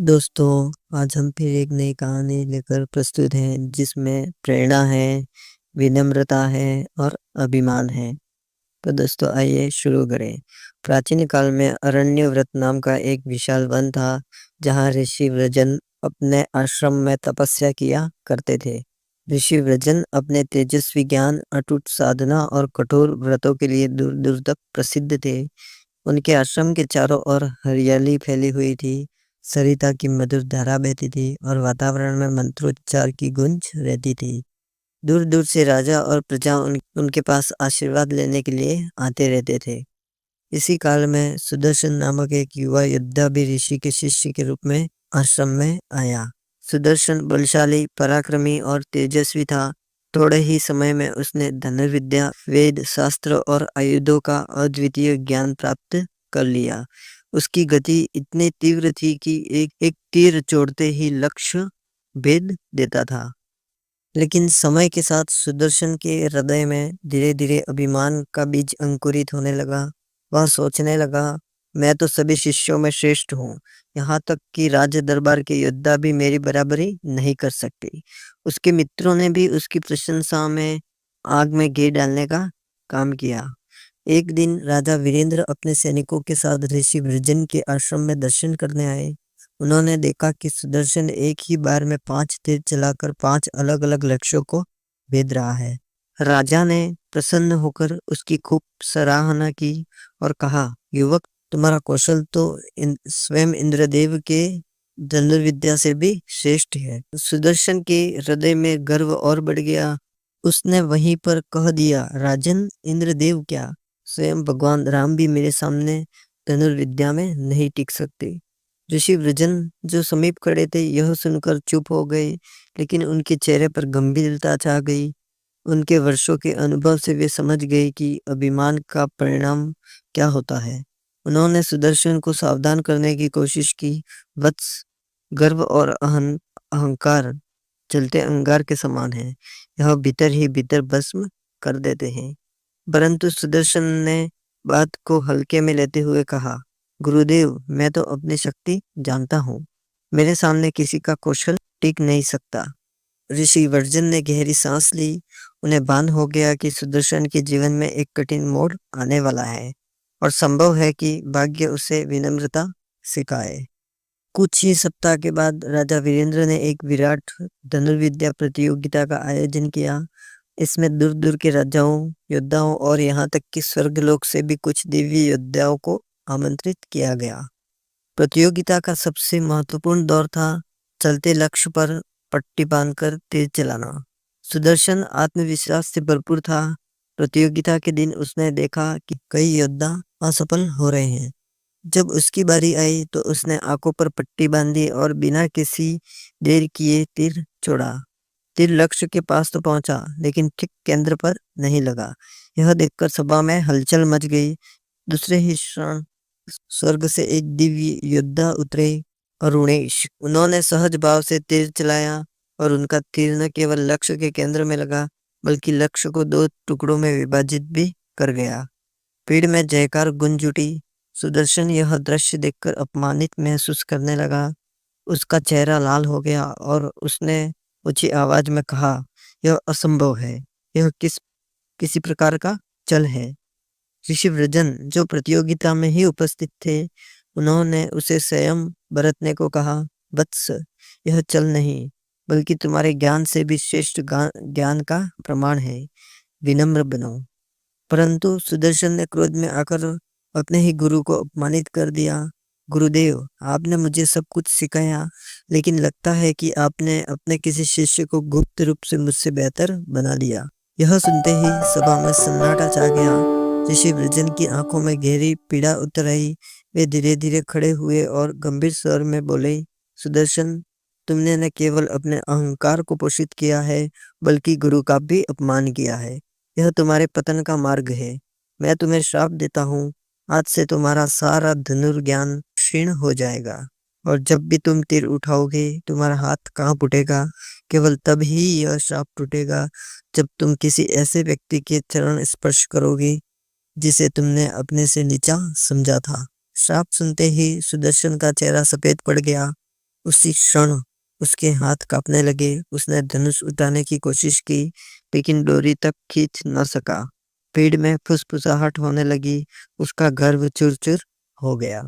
दोस्तों, आज हम फिर एक नई कहानी लेकर प्रस्तुत हैं जिसमें प्रेरणा है, विनम्रता है और अभिमान है। तो दोस्तों आइए शुरू करें। प्राचीन काल में अरण्यव्रत नाम का एक विशाल वन था, जहाँ ऋषि व्रजन अपने आश्रम में तपस्या किया करते थे। ऋषि व्रजन अपने तेजस्वी ज्ञान, अटूट साधना और कठोर व्रतों के लिए दूर-दूर तक प्रसिद्ध थे। उनके आश्रम के चारों ओर हरियाली फैली हुई थी, सरिता की मधुर धारा बहती थी और वातावरण में मंत्रोच्चार की गूंज रहती थी। दूर-दूर से राजा और प्रजा उनके पास आशीर्वाद लेने के लिए आते रहते थे। इसी काल में सुदर्शन नामक एक युवा योद्धा भी ऋषि के शिष्य के रूप में आश्रम में आया। सुदर्शन बलशाली, पराक्रमी और तेजस्वी था। थोड़े ही समय में उसने धनुर्विद्या, वेद, शास्त्र और आयुधों का अद्वितीय ज्ञान प्राप्त कर लिया। उसकी गति इतनी तीव्र थी कि एक एक तीर छोड़ते ही लक्ष्य भेद देता था। लेकिन समय के साथ सुदर्शन के हृदय में धीरे-धीरे अभिमान का बीज अंकुरित होने लगा। वह सोचने लगा, मैं तो सभी शिष्यों में श्रेष्ठ हूँ, यहाँ तक कि राज्य दरबार के योद्धा भी मेरी बराबरी नहीं कर सकते। उसके मित्रों ने भी उसकी प्रशंसा में आग में घी डालने का काम किया। एक दिन राजा वीरेंद्र अपने सैनिकों के साथ ऋषि वृजन के आश्रम में दर्शन करने आए। उन्होंने देखा कि सुदर्शन एक ही बार में 5 तीर चलाकर 5 अलग-अलग लक्ष्यों को भेद रहा है। राजा ने प्रसन्न होकर उसकी खूब सराहना की और कहा, युवक, तुम्हारा कौशल तो स्वयं इंद्रदेव के धनुर्विद्या से भी श्रेष्ठ है। सुदर्शन के हृदय में गर्व और बढ़ गया। उसने वहीं पर कह दिया, राजन, इंद्रदेव क्या, स्वयं भगवान राम भी मेरे सामने धनुर्विद्या में नहीं टिक सकते। ऋषि व्रजन जो समीप खड़े थे यह सुनकर चुप हो गए, लेकिन उनके चेहरे पर गंभीरता छा गई। उनके वर्षों के अनुभव से वे समझ गए कि अभिमान का परिणाम क्या होता है। उन्होंने सुदर्शन को सावधान करने की कोशिश की। वत्स, गर्व और अहंकार जलते अंगार के समान है, यह भीतर ही भीतर भस्म कर देते हैं। परंतु सुदर्शन ने बात को हल्के में लेते हुए कहा, गुरुदेव, मैं तो अपनी शक्ति जानता हूँ। मेरे सामने किसी का कौशल टिक नहीं सकता। ऋषि वर्जन ने गहरी सांस ली। उन्हें भान हो गया कि सुदर्शन के जीवन में एक कठिन मोड़ आने वाला है और संभव है कि भाग्य उसे विनम्रता सिखाए। कुछ ही सप्ताह के बाद राजा वीरेंद्र ने एक विराट धनुर्विद्या प्रतियोगिता का आयोजन किया। इसमें दूर-दूर के राजाओं, योद्धाओं और यहाँ तक कि स्वर्गलोक से भी कुछ दिव्य योद्धाओं को आमंत्रित किया गया। प्रतियोगिता का सबसे महत्वपूर्ण दौर था चलते लक्ष्य पर पट्टी बांधकर तीर चलाना। सुदर्शन आत्मविश्वास से भरपूर था। प्रतियोगिता के दिन उसने देखा कि कई योद्धा असफल हो रहे हैं। जब उसकी बारी आई तो उसने आंखों पर पट्टी बांधी और बिना किसी देर किए तीर छोड़ा। तीर लक्ष्य के पास तो पहुंचा, लेकिन ठीक केंद्र पर नहीं लगा। यह देखकर सभा में हलचल मच गई। दूसरे ही क्षण स्वर्ग से एक दिव्य योद्धा उतरे, अरुणेश। उन्होंने सहज भाव से तीर चलाया और उनका तीर न केवल लक्ष्य के केंद्र में लगा, बल्कि लक्ष्य को 2 टुकड़ों में विभाजित भी कर गया। भीड़ में जयकार गूंज उठी। सुदर्शन यह दृश्य देखकर अपमानित महसूस करने लगा। उसका चेहरा लाल हो गया और उसने ऊंची आवाज में कहा, यह असंभव है। यह किसी प्रकार का छल है। ऋषि व्रजन, जो प्रतियोगिता में ही उपस्थित थे, उन्होंने उसे स्वयं बरतने को कहा। वत्स, यह छल नहीं, बल्कि तुम्हारे ज्ञान से भी श्रेष्ठ ज्ञान का प्रमाण है। विनम्र बनो। परंतु सुदर्शन ने क्रोध में आकर अपने ही गुरु को अपमानित कर दिया। गुरुदेव, आपने मुझे सब कुछ सिखाया, लेकिन लगता है कि आपने अपने किसी शिष्य को गुप्त रूप से मुझसे बेहतर बना लिया। यह सुनते ही सभा में सन्नाटा छा गया। ऋषि व्रजन की आंखों में गहरी पीड़ा उतर आई। वे धीरे-धीरे खड़े हुए और गंभीर स्वर में बोले, सुदर्शन, तुमने न केवल अपने अहंकार को पोषित किया है, बल्कि गुरु का भी अपमान किया है। यह तुम्हारे पतन का मार्ग है। मैं तुम्हें श्राप देता हूँ, आज से तुम्हारा सारा धनुर्ज्ञान क्षीण हो जाएगा और जब भी तुम तीर उठाओगे, तुम्हारा हाथ कांप उठेगा। केवल तब ही यह श्राप टूटेगा जब तुम किसी ऐसे व्यक्ति के चरण स्पर्श करोगे जिसे तुमने अपने से नीचा समझा था। श्राप सुनते ही सुदर्शन का चेहरा सफेद पड़ गया। उसी क्षण उसके हाथ कांपने लगे। उसने धनुष उठाने की कोशिश की, लेकिन डोरी तक खींच न सका। पेड़ में फुसफुसाहट होने लगी। उसका गर्व चूर-चूर हो गया।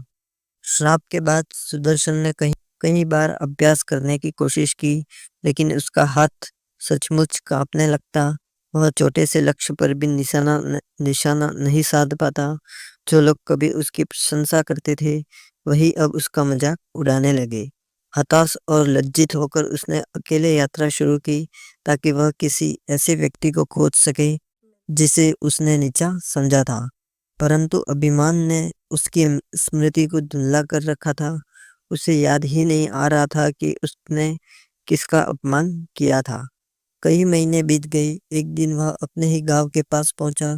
श्राप के बाद सुदर्शन ने कई बार अभ्यास करने की कोशिश की, लेकिन उसका हाथ सचमुच कांपने लगता। वह छोटे से लक्ष्य पर भी निशाना नहीं साध पाता। जो लोग कभी उसकी प्रशंसा करते थे, वही अब उसका मजाक उड़ाने लगे। हताश और लज्जित होकर उसने अकेले यात्रा शुरू की, ताकि वह किसी ऐसे व्यक्ति को खोज सके जिसे उसने नीचा समझा था। परंतु अभिमान ने उसकी स्मृति को धुंधला कर रखा था। उसे याद ही नहीं आ रहा था कि उसने किसका अपमान किया था। कई महीने बीत गए। एक दिन वह अपने ही गांव के पास पहुंचा,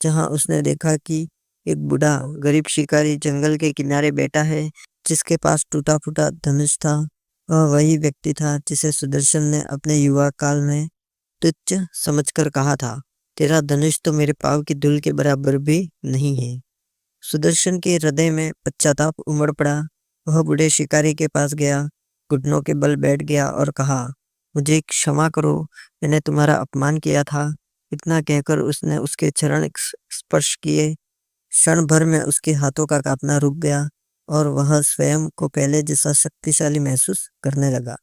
जहां उसने देखा कि एक बूढ़ा गरीब शिकारी जंगल के किनारे बैठा है, जिसके पास टूटा-फूटा धनुष था। वह वही व्यक्ति था जिसे सुदर्शन ने अपने युवा काल में तुच्छ समझकर कहा था, तेरा धनुष तो मेरे पाँव की धूल के बराबर भी नहीं है। सुदर्शन के हृदय में पश्चाताप उमड़ पड़ा। वह बूढ़े शिकारी के पास गया, घुटनों के बल बैठ गया और कहा, मुझे क्षमा करो, मैंने तुम्हारा अपमान किया था। इतना कहकर उसने उसके चरण स्पर्श किए। क्षण भर में उसके हाथों का कांपना रुक गया और वह स्वयं को पहले जैसा शक्तिशाली महसूस करने लगा।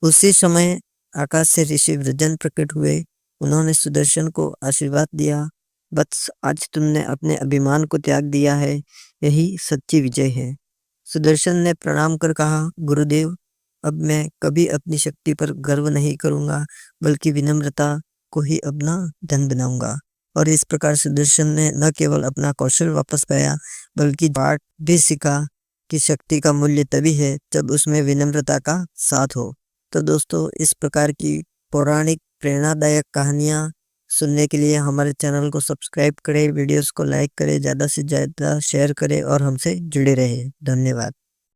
उसी समय आकाश से ऋषि वृजन प्रकट हुए। उन्होंने सुदर्शन को आशीर्वाद दिया, बस आज तुमने अपने अभिमान को त्याग दिया है, यही सच्ची विजय है। सुदर्शन ने प्रणाम कर कहा, गुरुदेव, अब मैं कभी अपनी शक्ति पर गर्व नहीं करूंगा, बल्कि विनम्रता को ही अपना धन बनाऊंगा। और इस प्रकार सुदर्शन ने न केवल अपना कौशल वापस पाया, बल्कि पाठ भी सीखा कि शक्ति का मूल्य तभी है जब उसमें विनम्रता का साथ हो। तो दोस्तों, इस प्रकार की पौराणिक प्रेरणादायक कहानियाँ सुनने के लिए हमारे चैनल को सब्सक्राइब करें, वीडियोस को लाइक करें, ज़्यादा से ज़्यादा शेयर करें और हमसे जुड़े रहें। धन्यवाद।